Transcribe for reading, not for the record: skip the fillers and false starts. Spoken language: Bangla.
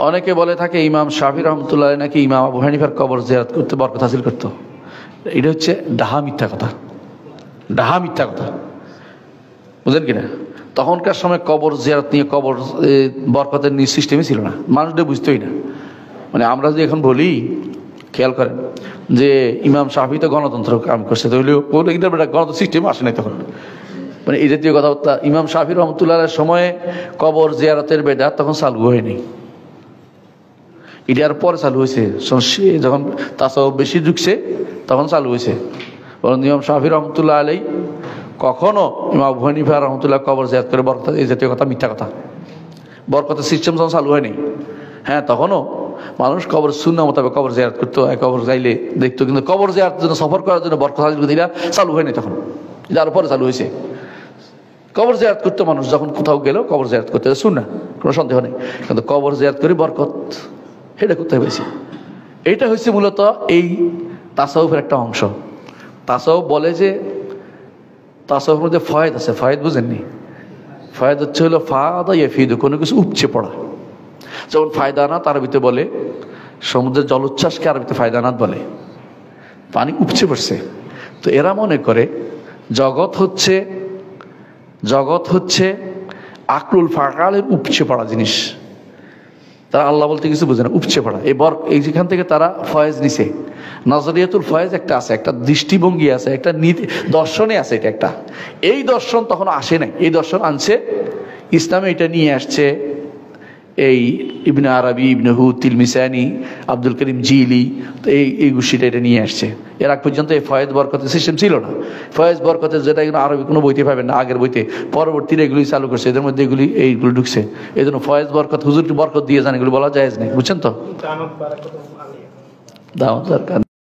অনেকে বলে থাকে ইমাম শাফি রহমতুল্লাহ নাকি ইমাম আবু হানিফার কবর জিয়ারত করতে বরকত হাসিল করত। এটা হচ্ছে ডাহা মিথ্যা কথা, ডাহা মিথ্যা কথা, বুঝলেন কিনা? তখনকার সময় কবর জিয়ারত নিয়ে কবর বরকতের নিয়ে সিস্টেমই ছিল না, মানুষদের বুঝতেই না। মানে আমরা যদি এখন বলি, খেয়াল করেন যে ইমাম শাফি তো গণতন্ত্র কাম করছে, তো গণতন্ত্র সিস্টেম আসে নাই তখন, মানে এই জাতীয় কথাবার্তা। ইমাম শাফি রহমতুল্লাহের সময়ে কবর জিয়ারতের বেদাত তখন চালু হয়নি, এটার পরে চালু হয়েছে যখন তাসাউফ বেশি ঢুকছে তখন চালু হয়েছে। বরং ইমাম শাফি রহমতুল্লাহ আলাই কখনো ইমাম আবু হানিফা রহমতুল্লাহ কবর জিয়ারত করে বরকত, এই জাতীয় কথা মিথ্যা কথা। বরকতের সিস্টেম যখন চালু হয়নি, হ্যাঁ তখনও মানুষ কবর সুন্নাহ মোতাবেক কবর জিয়ারত করতো, কবর যাইলে দেখতো, কিন্তু কবর জিয়ারতের জন্য সফর করার জন্য বরকত হাসিল করতে এটা চালু হয়নি তখন, যার পরে চালু হয়েছে। কবর জিয়ারত করতো মানুষ, যখন কোথাও গেলেও কবর জিয়ারত করতে সুন্নাহ, কোনো সন্দেহ নেই, কিন্তু কবর জিয়ারত করে বরকত এটা করতে হয়েছে। এইটা হচ্ছে মূলত এই তাসাউফের একটা অংশ। তাসাউফ বলে যে তাসাউফের মধ্যে ফয়েদ আছে, ফয়েদ বুঝেননি? ফয়েদ হচ্ছে হলো ফাদা ইয়াফিদু, কোনো কিছু উপচে পড়া। যেমন ফায়দানাত আরবিতে বলে, সমুদ্রের জলোচ্ছ্বাসকে আরবিতে ফায়দানাত বলে, পানি উপচে পড়ছে। তো এরা মনে করে জগৎ হচ্ছে আকরুল ফাকালের উপচে পড়া জিনিস। তারা আল্লাহ বলতে কিছু বোঝে না, উপচে পড়া। এই যেখান থেকে তারা ফয়েজ নিছে, নজরিয়াতুল ফয়েজ একটা আছে, একটা দৃষ্টিভঙ্গি আছে, একটা নীতি দর্শনে আছে, এটা একটা। এই দর্শন তখন আসে নাই, এই দর্শন আনছে ইসলামে, এটা নিয়ে আসছে এই ইবনে আরবি, ইবনে হুদ, তিলমিসানি, আব্দুল করিম জিলি, এই গোষ্ঠীটা এটা নিয়ে আসছে। এর আগ পর্যন্ত এই ফয়েজ বরকতের সিস্টেম ছিল না। ফয়েজ বরকতের যেটা এগুলো আরবি কোনো বইতে পাবেন না, আগের বইতে, পরবর্তীতে এগুলি চালু করছে, এদের মধ্যে এইগুলো ঢুকছে। এই জন্য ফয়েজ বরকত, হুজুরকে বরকত দিয়ে যান, এগুলো বলা জায়েজ নেই, বুঝছেন তো? দাওয়াত দরকার।